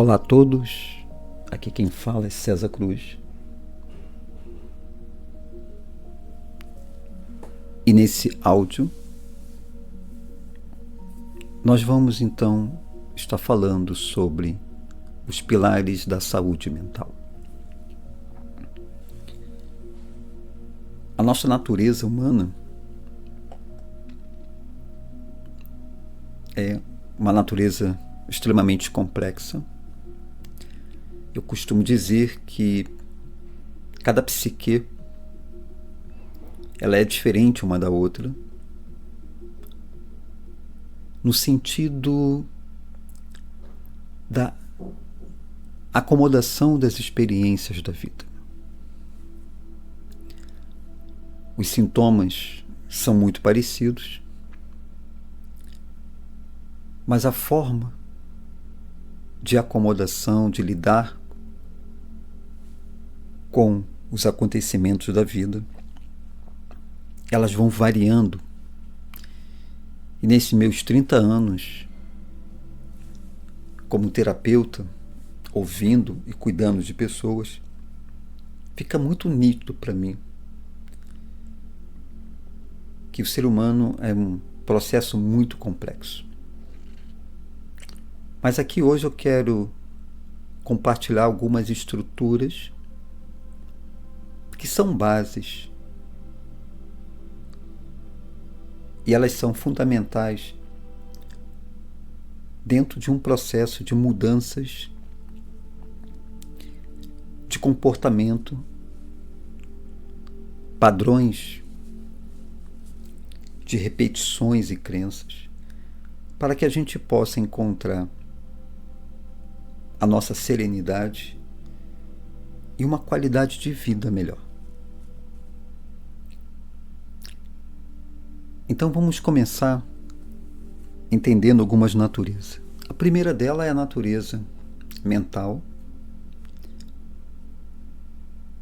Olá a todos, aqui quem fala é César Cruz. E nesse áudio, nós vamos então estar falando sobre os pilares da saúde mental. A nossa natureza humana é uma natureza extremamente complexa. Eu costumo dizer que cada psique ela é diferente uma da outra, no sentido da acomodação das experiências da vida. Os sintomas são muito parecidos, mas a forma de acomodação, de lidar com os acontecimentos da vida, elas vão variando. E nesses meus 30 anos como terapeuta, ouvindo e cuidando de pessoas, fica muito nítido para mim que o ser humano é um processo muito complexo. Mas aqui hoje eu quero compartilhar algumas estruturas que são bases e elas são fundamentais dentro de um processo de mudanças de comportamento, padrões de repetições e crenças, para que a gente possa encontrar a nossa serenidade e uma qualidade de vida melhor. Então vamos começar entendendo algumas naturezas. A primeira dela é a natureza mental.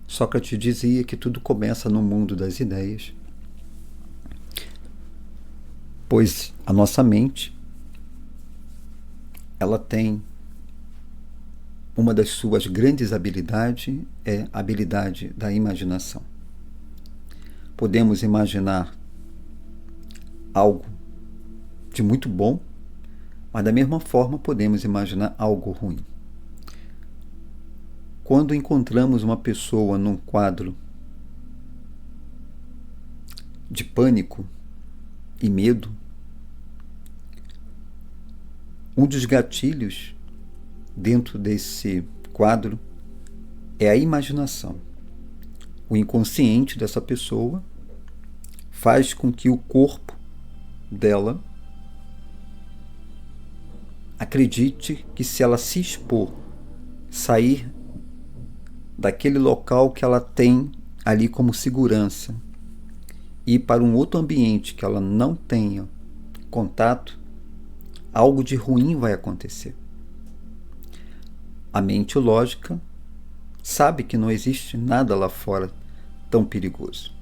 Sócrates dizia que tudo começa no mundo das ideias, pois a nossa mente ela tem uma das suas grandes habilidades é a habilidade da imaginação. Podemos imaginar algo de muito bom, mas da mesma forma podemos imaginar algo ruim. Quando encontramos uma pessoa num quadro de pânico e medo, um dos gatilhos dentro desse quadro é a imaginação. O inconsciente dessa pessoa faz com que o corpo dela acredite que se ela se expor, sair daquele local que ela tem ali como segurança e ir para um outro ambiente que ela não tenha contato, algo de ruim vai acontecer. A mente lógica sabe que não existe nada lá fora tão perigoso.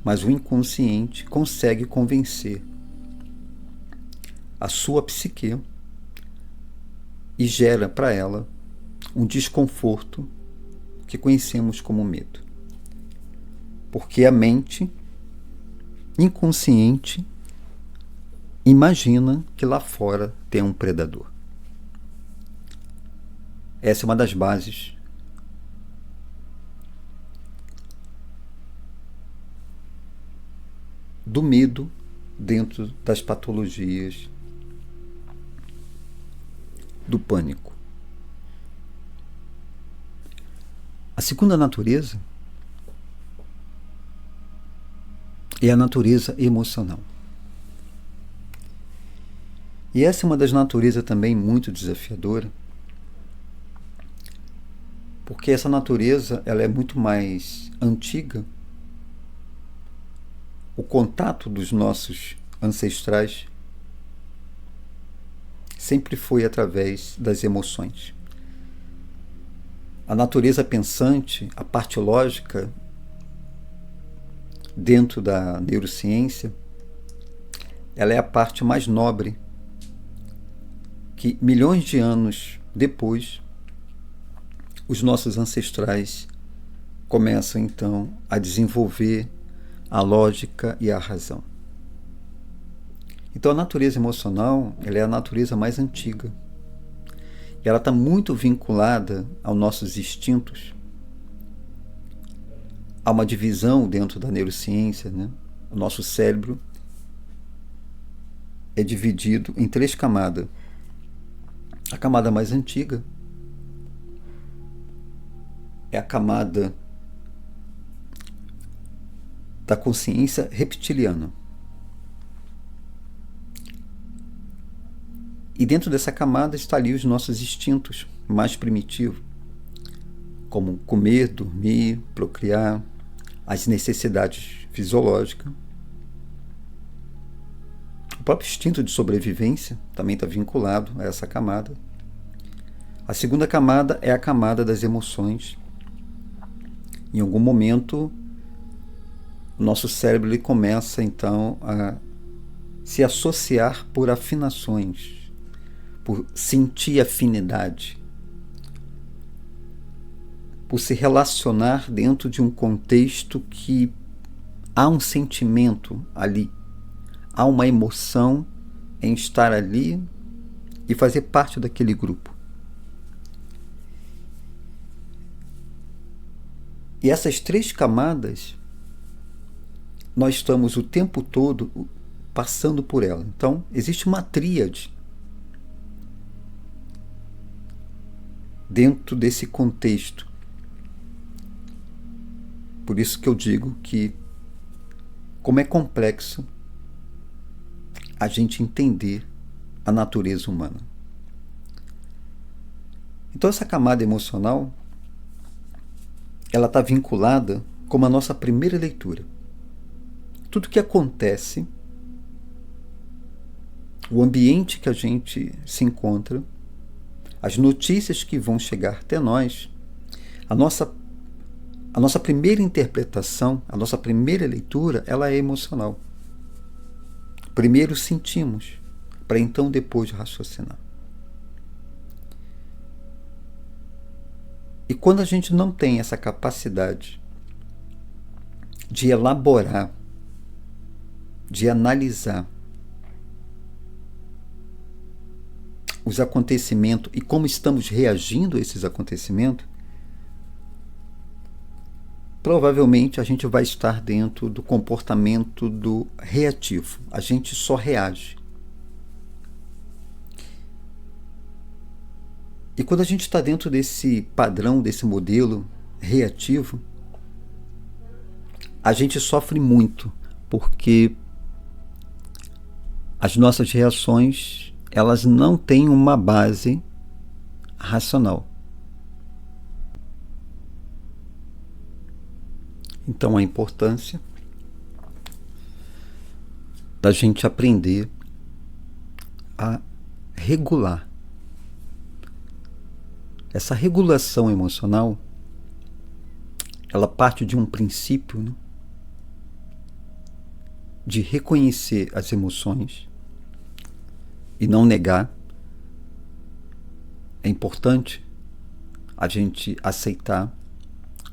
Mas o inconsciente consegue convencer a sua psique e gera para ela um desconforto que conhecemos como medo. Porque a mente inconsciente imagina que lá fora tem um predador. Essa é uma das bases do medo dentro das patologias do pânico. A segunda natureza é a natureza emocional. E essa é uma das naturezas também muito desafiadora, porque essa natureza ela é muito mais antiga. O contato dos nossos ancestrais sempre foi através das emoções. A natureza pensante, a parte lógica, dentro da neurociência, ela é a parte mais nobre que milhões de anos depois, os nossos ancestrais começam então a desenvolver a lógica e a razão. Então a natureza emocional, ela é a natureza mais antiga. E ela está muito vinculada aos nossos instintos. Há uma divisão dentro da neurociência, né? O nosso cérebro é dividido em 3 camadas. A camada mais antiga é a camada da consciência reptiliana. E dentro dessa camada estão ali os nossos instintos mais primitivos, como comer, dormir, procriar, as necessidades fisiológicas. O próprio instinto de sobrevivência também está vinculado a essa camada. A segunda camada é a camada das emoções. Em algum momento, o nosso cérebro ele começa então a se associar por afinações, por sentir afinidade, por se relacionar dentro de um contexto que há um sentimento ali, há uma emoção em estar ali e fazer parte daquele grupo. E essas 3 camadas, nós estamos o tempo todo passando por ela. Então, existe uma tríade dentro desse contexto. Por isso que eu digo que como é complexo a gente entender a natureza humana. Então essa camada emocional, ela está vinculada com a nossa primeira leitura. Tudo que acontece, o ambiente que a gente se encontra, as notícias que vão chegar até nós, a nossa primeira interpretação, a nossa primeira leitura, ela é emocional. Primeiro sentimos, para então depois raciocinar. E quando a gente não tem essa capacidade de elaborar, de analisar os acontecimentos e como estamos reagindo a esses acontecimentos, provavelmente a gente vai estar dentro do comportamento do reativo. A gente só reage. E quando a gente está dentro desse padrão, desse modelo reativo, a gente sofre muito, porque as nossas reações, elas não têm uma base racional. Então, a importância da gente aprender a regular. Essa regulação emocional, ela parte de um princípio, né, de reconhecer as emoções e não negar. É importante a gente aceitar,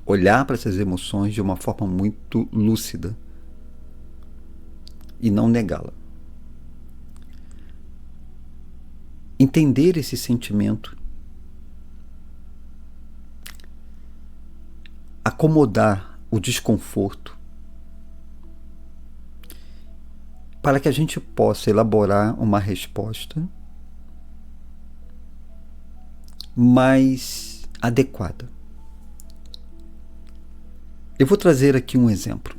olhar para essas emoções de uma forma muito lúcida e não negá-la. Entender esse sentimento, acomodar o desconforto, para que a gente possa elaborar uma resposta mais adequada. Eu vou trazer aqui um exemplo.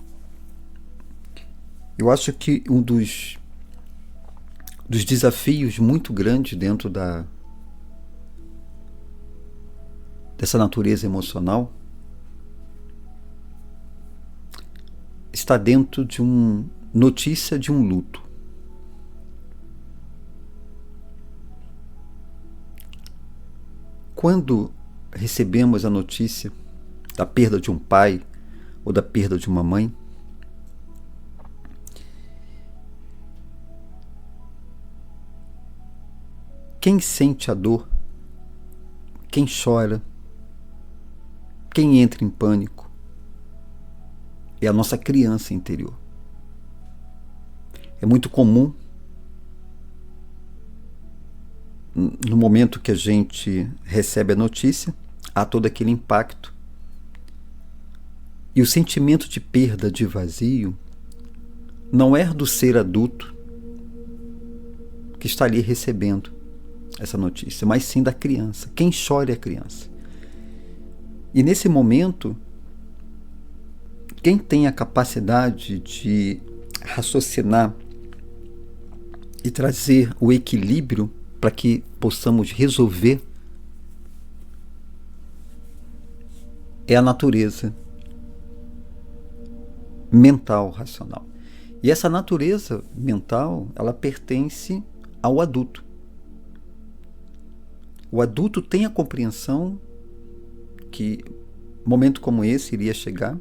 Eu acho que um dos desafios muito grandes dentro dessa natureza emocional está dentro de notícia de um luto. Quando recebemos a notícia da perda de um pai ou da perda de uma mãe, Quem sente a dor, quem chora, quem entra em pânico, é a nossa criança interior. É muito comum, no momento que a gente recebe a notícia, há todo aquele impacto. E o sentimento de perda, de vazio, não é do ser adulto que está ali recebendo essa notícia, mas sim da criança. Quem chora é a criança. E nesse momento, quem tem a capacidade de raciocinar e trazer o equilíbrio para que possamos resolver é a natureza mental, racional. E essa natureza mental, ela pertence ao adulto. O adulto tem a compreensão que momento como esse iria chegar,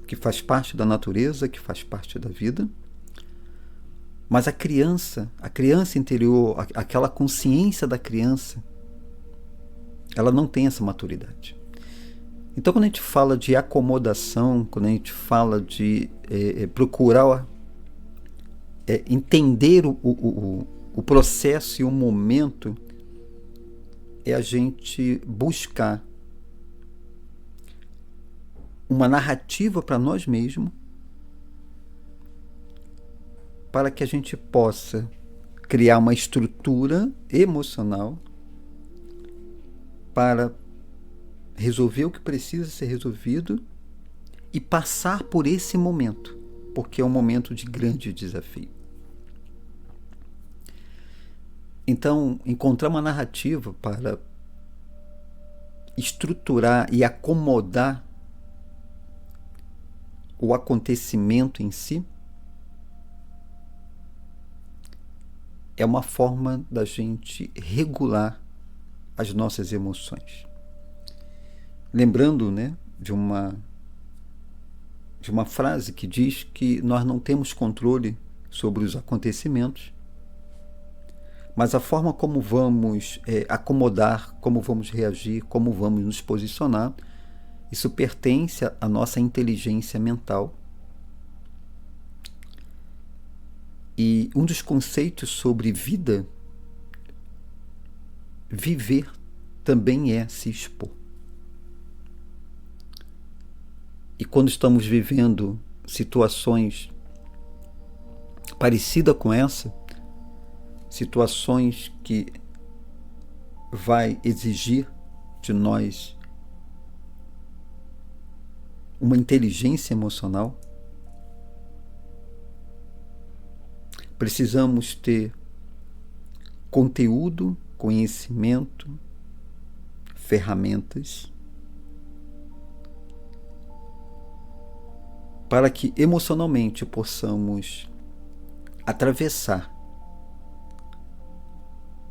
que faz parte da natureza, que faz parte da vida. Mas a criança interior, aquela consciência da criança, ela não tem essa maturidade. Então, quando a gente fala de acomodação, quando a gente fala de procurar entender o processo e o momento, é a gente buscar uma narrativa para nós mesmos, para que a gente possa criar uma estrutura emocional para resolver o que precisa ser resolvido e passar por esse momento, porque é um momento de grande desafio. Então, encontrar uma narrativa para estruturar e acomodar o acontecimento em si é uma forma da gente regular as nossas emoções. Lembrando, né, de uma frase que diz que nós não temos controle sobre os acontecimentos, mas a forma como vamos acomodar, como vamos reagir, como vamos nos posicionar, isso pertence à nossa inteligência mental. E um dos conceitos sobre vida, viver também é se expor. E quando estamos vivendo situações parecidas com essa, situações que vai exigir de nós uma inteligência emocional, precisamos ter conteúdo, conhecimento, ferramentas para que emocionalmente possamos atravessar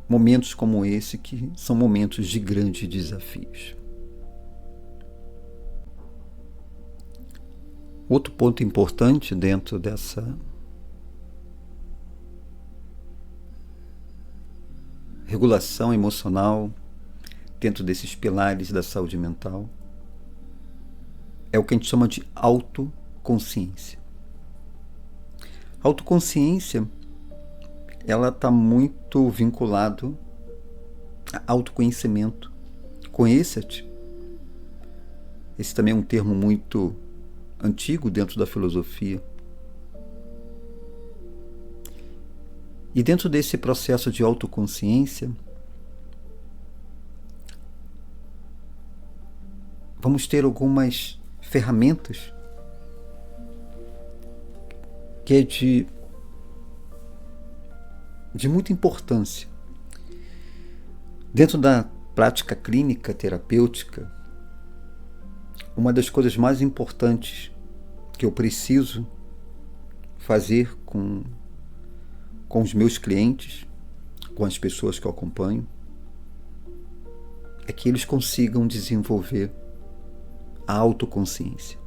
momentos como esse, que são momentos de grandes desafios. Outro ponto importante dentro dessa regulação emocional, dentro desses pilares da saúde mental, é o que a gente chama de autoconsciência. Autoconsciência, ela está muito vinculado a autoconhecimento. Conheça-te. Esse também é um termo muito antigo dentro da filosofia. E dentro desse processo de autoconsciência, vamos ter algumas ferramentas que é de muita importância. Dentro da prática clínica terapêutica, uma das coisas mais importantes que eu preciso fazer com os meus clientes, com as pessoas que eu acompanho, é que eles consigam desenvolver a autoconsciência.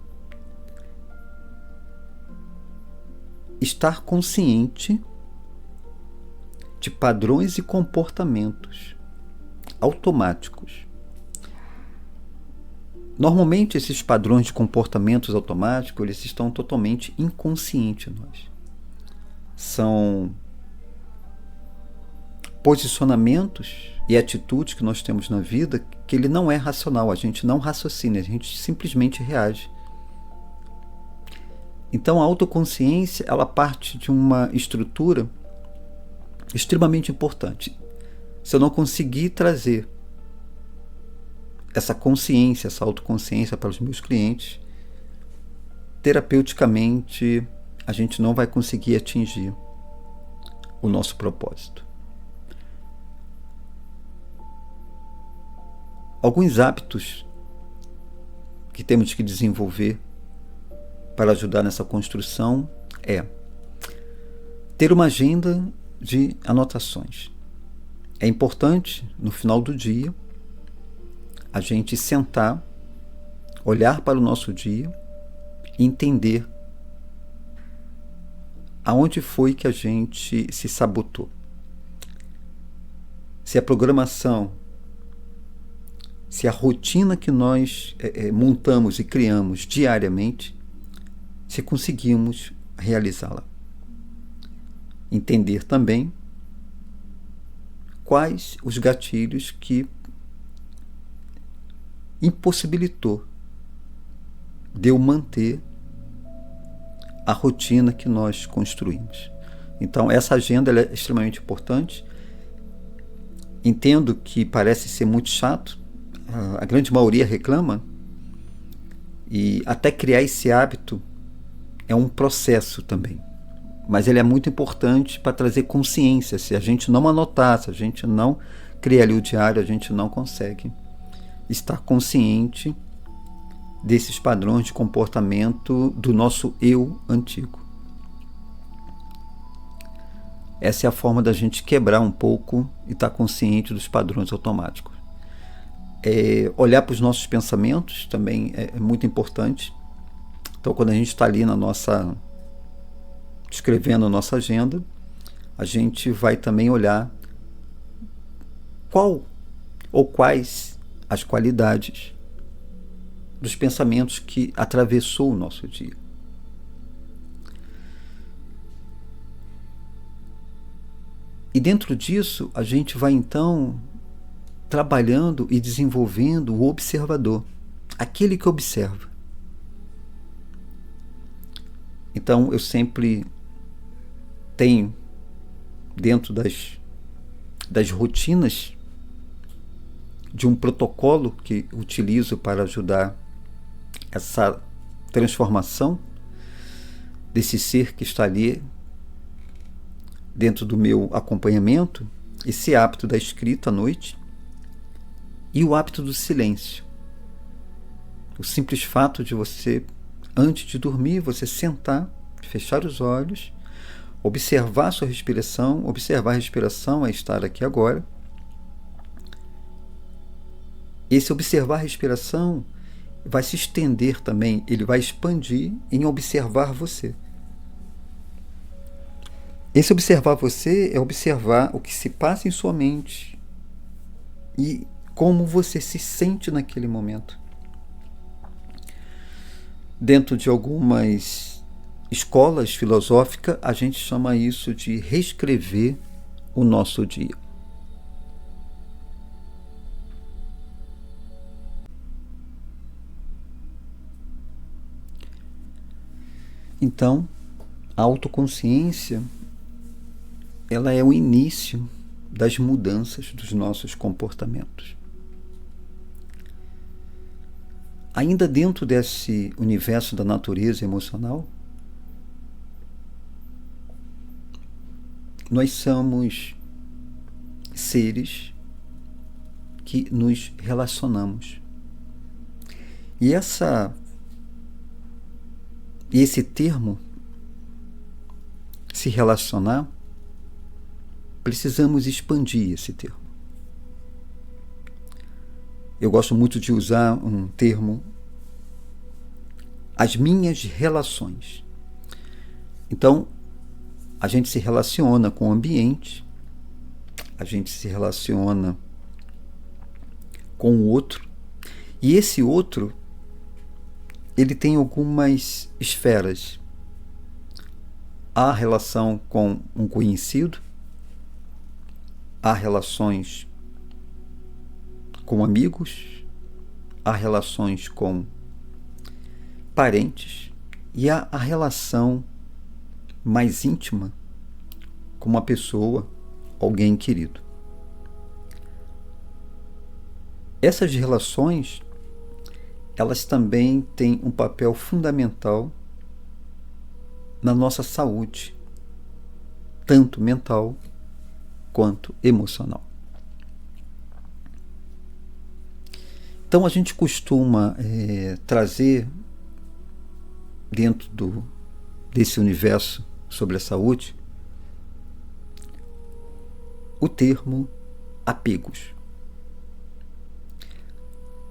Estar consciente de padrões e comportamentos automáticos. Normalmente, esses padrões de comportamentos automáticos, eles estão totalmente inconscientes em nós. São posicionamentos e atitudes que nós temos na vida que ele não é racional, a gente não raciocina, a gente simplesmente reage. Então a autoconsciência, ela parte de uma estrutura extremamente importante. Se eu não conseguir trazer essa consciência, essa autoconsciência para os meus clientes, terapeuticamente a gente não vai conseguir atingir o nosso propósito. Alguns hábitos que temos que desenvolver para ajudar nessa construção é ter uma agenda de anotações. É importante, no final do dia, a gente sentar, olhar para o nosso dia e entender aonde foi que a gente se sabotou. Se a programação, se a rotina que nós montamos e criamos diariamente, se conseguimos realizá-la. Entender também quais os gatilhos que impossibilitou de eu manter a rotina que nós construímos. Então, essa agenda ela é extremamente importante. Entendo que parece ser muito chato, a grande maioria reclama, e até criar esse hábito é um processo também. Mas ele é muito importante para trazer consciência. Se a gente não anotar, se a gente não criar ali o diário, a gente não consegue estar consciente desses padrões de comportamento do nosso eu antigo. Essa é a forma da gente quebrar um pouco e estar consciente dos padrões automáticos. Olhar para os nossos pensamentos também é muito importante. Então, quando a gente está ali escrevendo a nossa agenda, a gente vai também olhar qual ou quais as qualidades dos pensamentos que atravessou o nosso dia. E dentro disso, a gente vai então trabalhando e desenvolvendo o observador, aquele que observa. Então, eu sempre tenho, dentro das rotinas, de um protocolo que utilizo para ajudar essa transformação desse ser que está ali dentro do meu acompanhamento, esse hábito da escrita à noite e o hábito do silêncio. O simples fato de você, antes de dormir, você sentar, fechar os olhos, observar a sua respiração. Observar a respiração é estar aqui agora. Esse observar a respiração vai se estender também, ele vai expandir em observar você. Esse observar você é observar o que se passa em sua mente e como você se sente naquele momento. Dentro de algumas escolas filosóficas, a gente chama isso de reescrever o nosso dia. Então, a autoconsciência, ela é o início das mudanças dos nossos comportamentos. Ainda dentro desse universo da natureza emocional, nós somos seres que nos relacionamos. E esse termo, se relacionar, precisamos expandir esse termo. Eu gosto muito de usar um termo, as minhas relações. Então, a gente se relaciona com o ambiente a gente se relaciona com o outro, e esse outro, ele tem algumas esferas. Há relação com um conhecido, há relações com amigos, há relações com parentes e há a relação mais íntima com uma pessoa, alguém querido. Essas relações, elas também têm um papel fundamental na nossa saúde, tanto mental quanto emocional. Então a gente costuma trazer dentro desse universo sobre a saúde o termo apegos.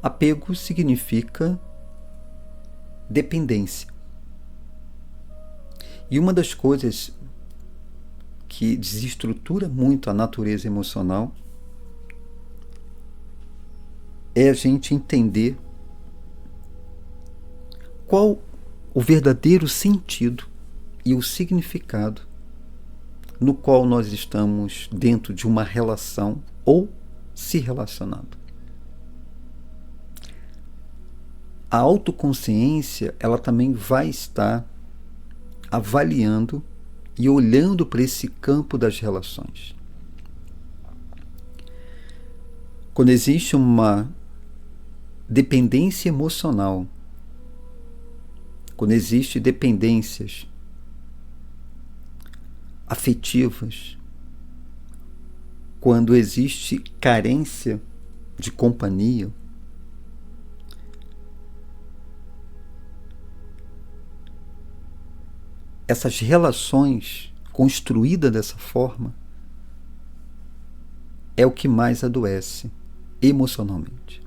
Apego significa dependência. E uma das coisas que desestrutura muito a natureza emocional é a gente entender qual o verdadeiro sentido e o significado no qual nós estamos dentro de uma relação ou se relacionando. A autoconsciência, ela também vai estar avaliando e olhando para esse campo das relações. Quando existe uma dependência emocional, quando existem dependências afetivas, quando existe carência de companhia, essas relações construídas dessa forma é o que mais adoece emocionalmente.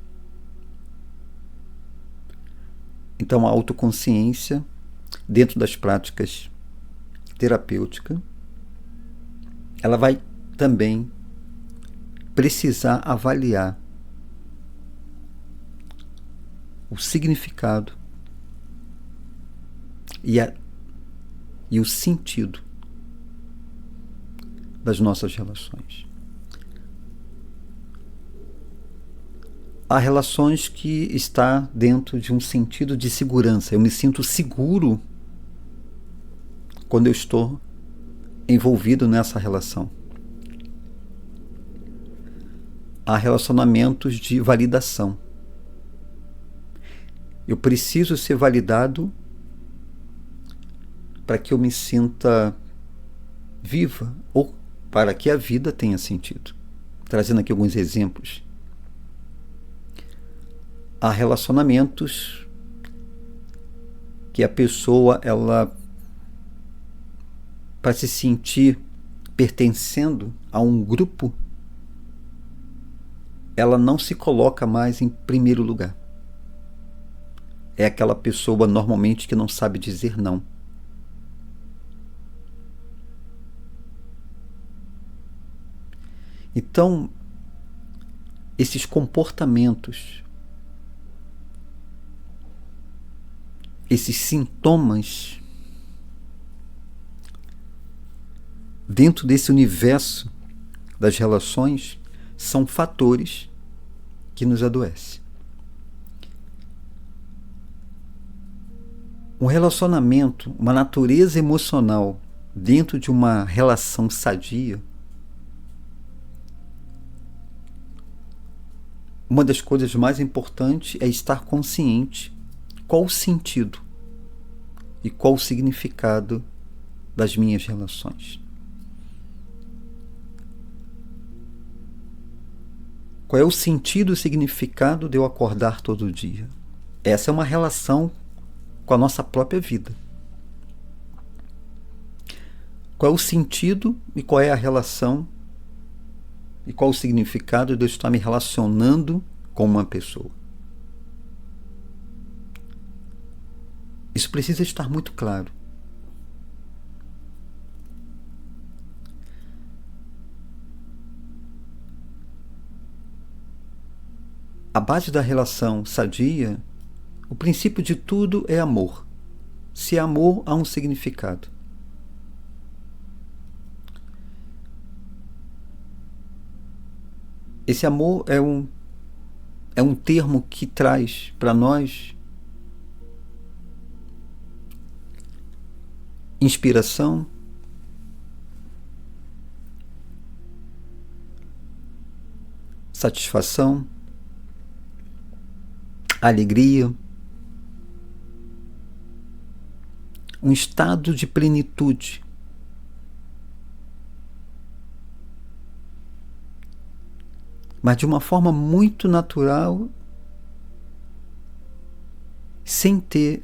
Então a autoconsciência, dentro das práticas terapêuticas, ela vai também precisar avaliar o significado e o sentido das nossas relações. Há relações que estão dentro de um sentido de segurança. Eu me sinto seguro quando eu estou envolvido nessa relação. Há relacionamentos de validação. Eu preciso ser validado para que eu me sinta viva ou para que a vida tenha sentido. Trazendo aqui alguns exemplos. Há relacionamentos que a pessoa, ela, para se sentir pertencendo a um grupo, ela não se coloca mais em primeiro lugar. É aquela pessoa normalmente que não sabe dizer não. Então, esses comportamentos, esses sintomas, dentro desse universo das relações, são fatores que nos adoecem. Um relacionamento, uma natureza emocional dentro de uma relação sadia, uma das coisas mais importantes é estar consciente qual o sentido e qual o significado das minhas relações. Qual é o sentido e o significado de eu acordar todo dia? Essa é uma relação com a nossa própria vida. Qual é o sentido e qual é a relação e qual o significado de eu estar me relacionando com uma pessoa? Isso precisa estar muito claro. a base da relação sadia, o princípio de tudo é amor. Se é amor, há um significado. Esse amor é um termo que traz para nós inspiração, satisfação, alegria, um estado de plenitude. Mas de uma forma muito natural, sem ter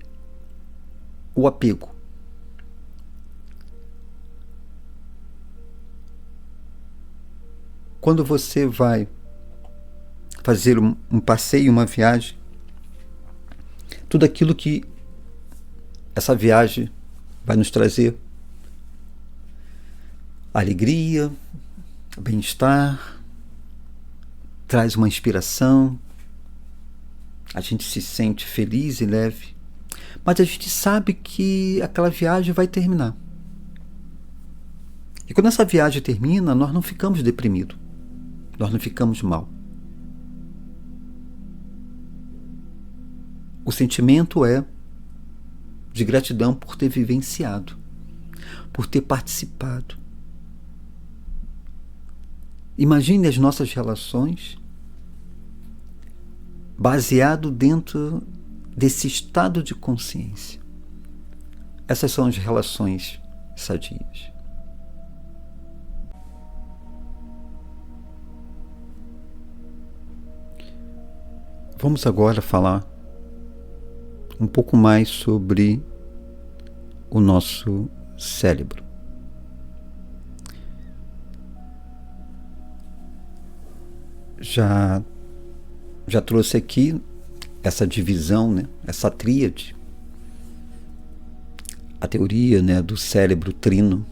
o apego. Quando você vai fazer um passeio, uma viagem, tudo aquilo que essa viagem vai nos trazer: alegria, bem-estar, traz uma inspiração, a gente se sente feliz e leve, mas a gente sabe que aquela viagem vai terminar. E quando essa viagem termina, nós não ficamos deprimidos, nós não ficamos mal. O sentimento é de gratidão por ter vivenciado, por ter participado. Imagine as nossas relações baseado dentro desse estado de consciência. Essas são as relações sadias. Vamos agora falar um pouco mais sobre o nosso cérebro. Já trouxe aqui essa divisão, né? Essa tríade, a teoria, né, do cérebro trino.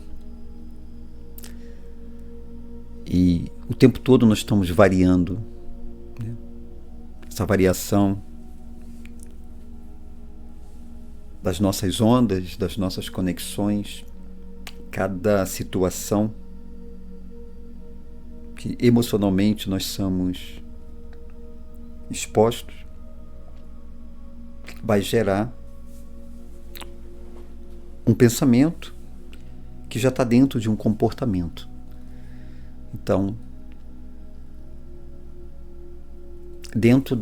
E o tempo todo nós estamos variando, né? Essa variação das nossas ondas, das nossas conexões, cada situação que emocionalmente nós somos expostos vai gerar um pensamento que já está dentro de um comportamento. Então, dentro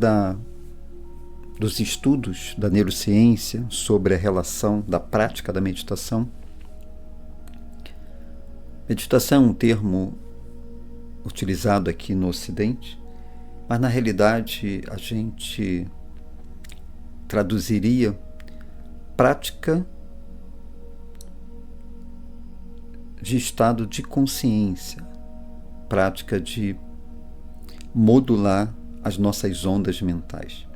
dos estudos da neurociência sobre a relação da prática da meditação, meditação é um termo utilizado aqui no Ocidente, mas na realidade a gente traduziria prática de estado de consciência, prática de modular as nossas ondas mentais.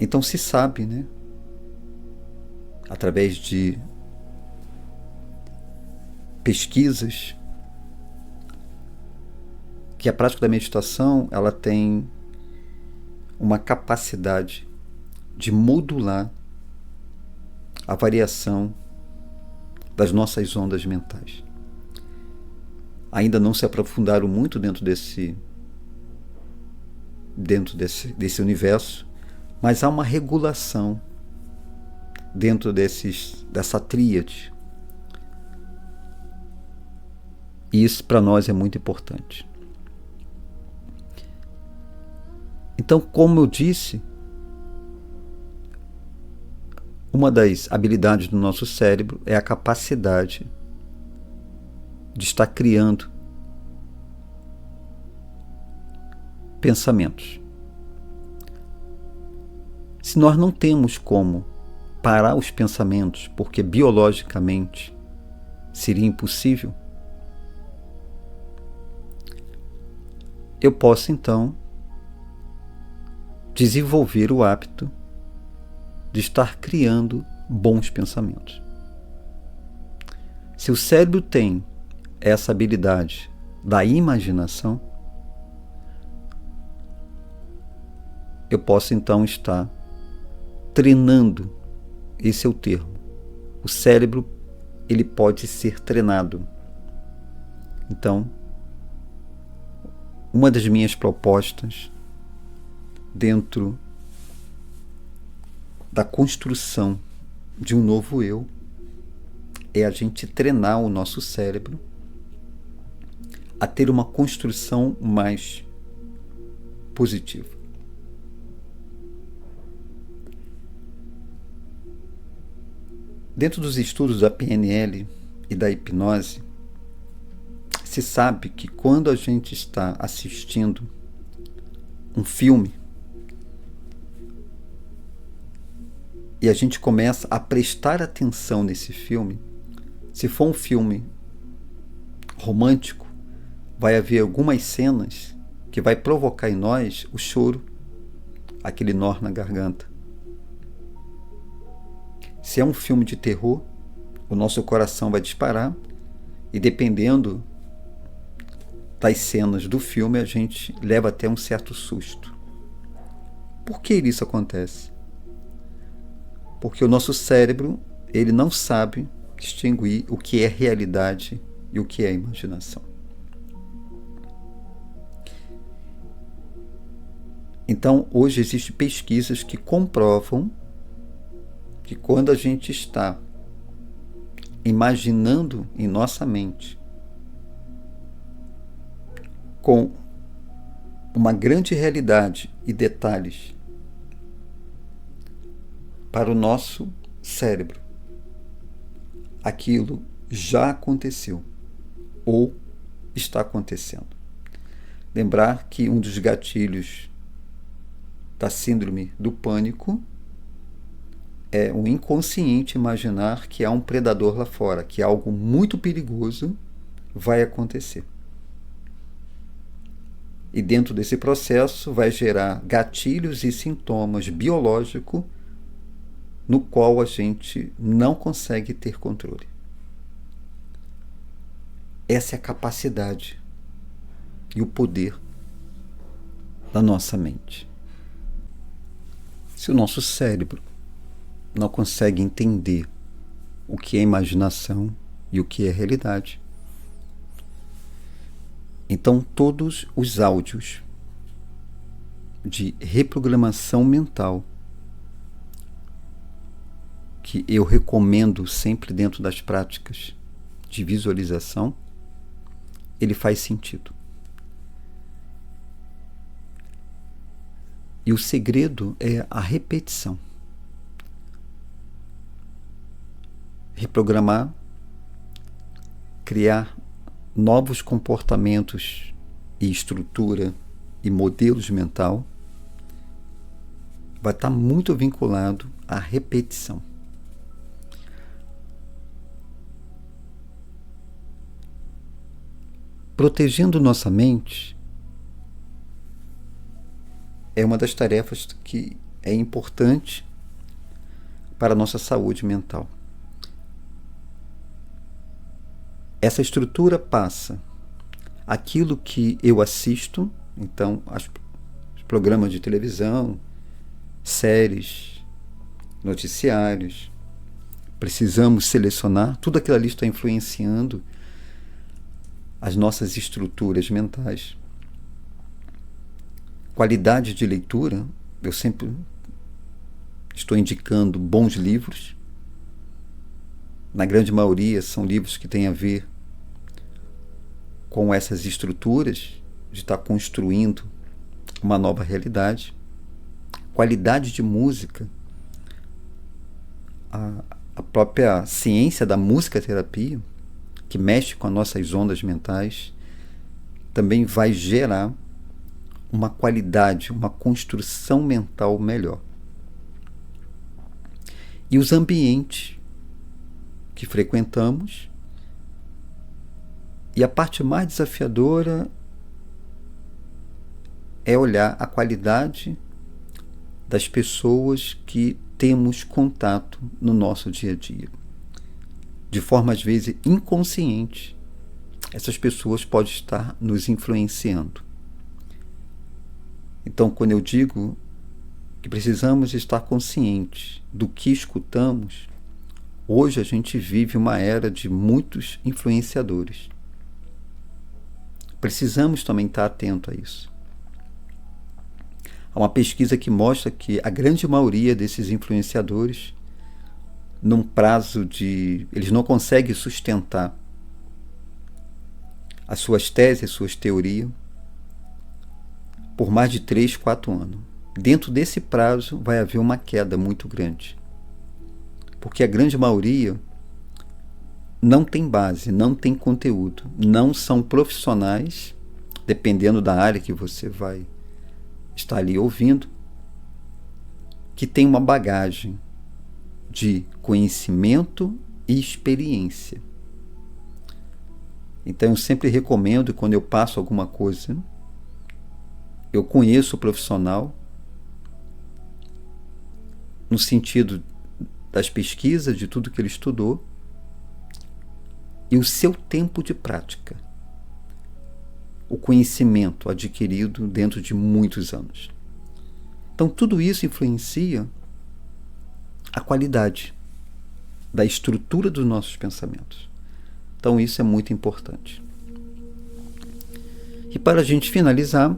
Então se sabe, né, através de pesquisas, que a prática da meditação ela tem uma capacidade de modular a variação das nossas ondas mentais. Ainda não se aprofundaram muito dentro desse universo, mas há uma regulação dentro dessa tríade. E isso para nós é muito importante. Então, como eu disse, uma das habilidades do nosso cérebro é a capacidade de estar criando pensamentos. Se nós não temos como parar os pensamentos, porque biologicamente seria impossível, eu posso então desenvolver o hábito de estar criando bons pensamentos. Se o cérebro tem essa habilidade da imaginação, eu posso então estar treinando. Esse é o termo. O cérebro, ele pode ser treinado. Então, uma das minhas propostas dentro da construção de um novo eu é a gente treinar o nosso cérebro a ter uma construção mais positiva. Dentro dos estudos da PNL e da hipnose, se sabe que quando a gente está assistindo um filme e a gente começa a prestar atenção nesse filme, se for um filme romântico, vai haver algumas cenas que vai provocar em nós o choro, aquele nó na garganta. Se é um filme de terror, o nosso coração vai disparar e, dependendo das cenas do filme, a gente leva até um certo susto. Por que isso acontece? Porque o nosso cérebro, ele não sabe distinguir o que é realidade e o que é imaginação. Então, hoje existem pesquisas que comprovam que quando a gente está imaginando em nossa mente com uma grande realidade e detalhes para o nosso cérebro, aquilo já aconteceu ou está acontecendo. Lembrar que um dos gatilhos da síndrome do pânico é o inconsciente imaginar que há um predador lá fora, que algo muito perigoso vai acontecer. E dentro desse processo vai gerar gatilhos e sintomas biológicos no qual a gente não consegue ter controle. Essa é a capacidade e o poder da nossa mente. Se o nosso cérebro não consegue entender o que é imaginação e o que é realidade, então todos os áudios de reprogramação mental que eu recomendo sempre dentro das práticas de visualização, ele faz sentido. E o segredo é a repetição. Reprogramar, criar novos comportamentos e estrutura e modelos mental vai estar muito vinculado à repetição. Protegendo nossa mente é uma das tarefas que é importante para a nossa saúde mental. Essa estrutura passa aquilo que eu assisto, então os programas de televisão, séries, noticiários, precisamos selecionar, tudo aquilo ali está influenciando as nossas estruturas mentais. Qualidade de leitura, eu sempre estou indicando bons livros. Na grande maioria são livros que têm a ver com essas estruturas de estar construindo uma nova realidade. Qualidade de música, a própria ciência da musicoterapia, que mexe com as nossas ondas mentais, também vai gerar uma qualidade, uma construção mental melhor. E os ambientes que frequentamos. E a parte mais desafiadora é olhar a qualidade das pessoas que temos contato no nosso dia a dia. De forma, às vezes, inconsciente, essas pessoas podem estar nos influenciando. Então, quando eu digo que precisamos estar conscientes do que escutamos. Hoje a gente vive uma era de muitos influenciadores. Precisamos também estar atento a isso. Há uma pesquisa que mostra que a grande maioria desses influenciadores, num prazo de... eles não conseguem sustentar as suas teses, as suas teorias, por mais de 3, 4 anos. Dentro desse prazo vai haver uma queda muito grande. Porque a grande maioria não tem base, não tem conteúdo, não são profissionais, dependendo da área que você vai estar ali ouvindo, que tem uma bagagem de conhecimento e experiência. Então eu sempre recomendo, quando eu passo alguma coisa, eu conheço o profissional no sentido das pesquisas, de tudo que ele estudou, e o seu tempo de prática, o conhecimento adquirido dentro de muitos anos. Então tudo isso influencia a qualidade da estrutura dos nossos pensamentos. Então isso é muito importante. E para a gente finalizar,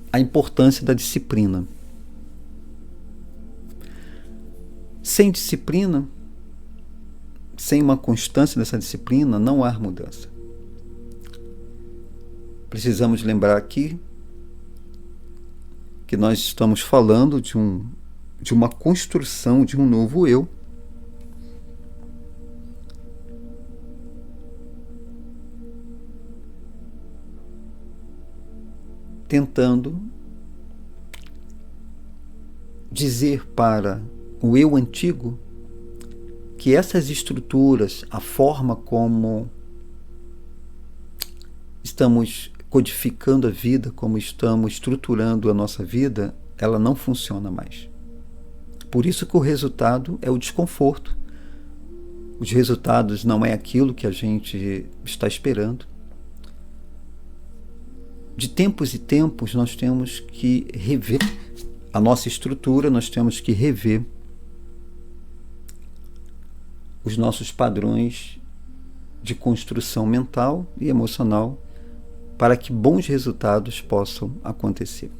a importância da disciplina. Sem disciplina, sem uma constância dessa disciplina, não há mudança. Precisamos lembrar aqui que nós estamos falando de uma construção de um novo eu, tentando dizer para o eu antigo que essas estruturas, a forma como estamos codificando a vida, como estamos estruturando a nossa vida, ela não funciona mais. Por isso que o resultado é o desconforto. Os resultados não é aquilo que a gente está esperando. De tempos e tempos nós temos que rever a nossa estrutura, nós temos que rever os nossos padrões de construção mental e emocional para que bons resultados possam acontecer.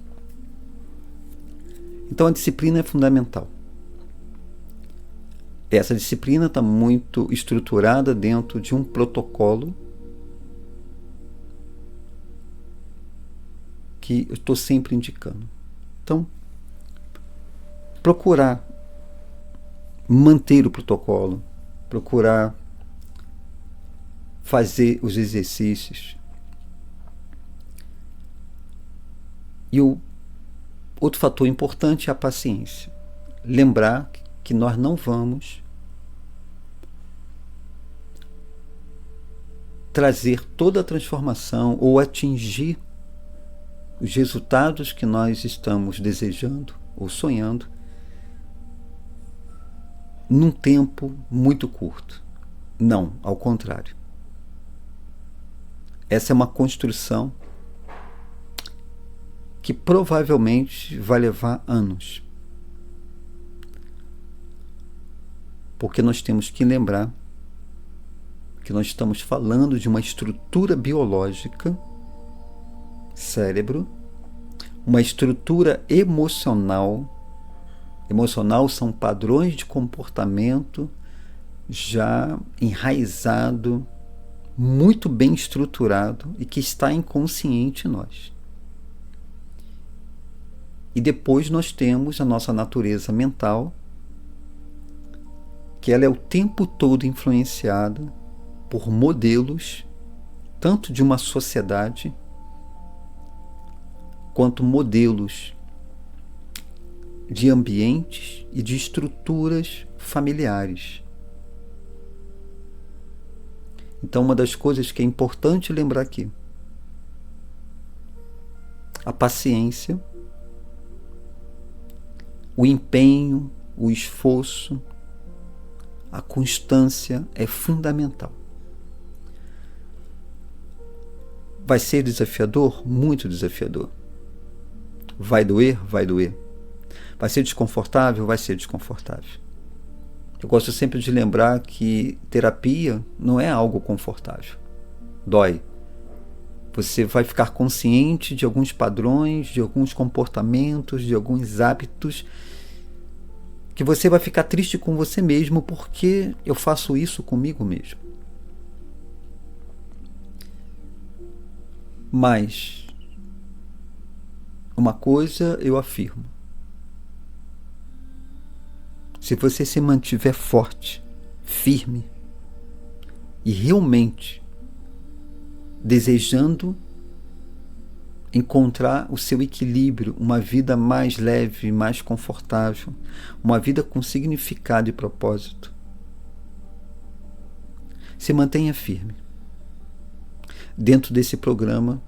Então a disciplina é fundamental. Essa disciplina está muito estruturada dentro de um protocolo que eu estou sempre indicando. Então, procurar manter o protocolo, procurar fazer os exercícios. E o outro fator importante é a paciência. Lembrar que nós não vamos trazer toda a transformação ou atingir os resultados que nós estamos desejando ou sonhando num tempo muito curto. Não, ao contrário. Essa é uma construção que provavelmente vai levar anos. Porque nós temos que lembrar que nós estamos falando de uma estrutura biológica, cérebro, uma estrutura emocional. Emocional são padrões de comportamento já enraizado, muito bem estruturado e que está inconsciente em nós. E depois nós temos a nossa natureza mental, que ela é o tempo todo influenciada por modelos, tanto de uma sociedade, quanto modelos de ambientes e de estruturas familiares. Então, uma das coisas que é importante lembrar aqui, a paciência, o empenho, o esforço, a constância é fundamental. Vai ser desafiador? Muito desafiador. Vai doer? Vai doer. Vai ser desconfortável? Vai ser desconfortável. Eu gosto sempre de lembrar que terapia não é algo confortável. Dói. Você vai ficar consciente de alguns padrões, de alguns comportamentos, de alguns hábitos, que você vai ficar triste com você mesmo porque eu faço isso comigo mesmo. Mas uma coisa eu afirmo: se você se mantiver forte, firme e realmente desejando encontrar o seu equilíbrio, uma vida mais leve, mais confortável, uma vida com significado e propósito, se mantenha firme dentro desse programa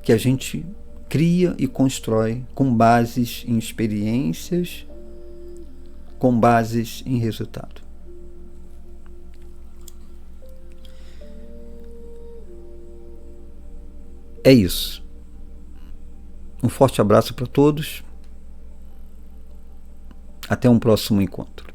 que a gente cria e constrói com bases em experiências, com bases em resultado. É isso. Um forte abraço para todos. Até um próximo encontro.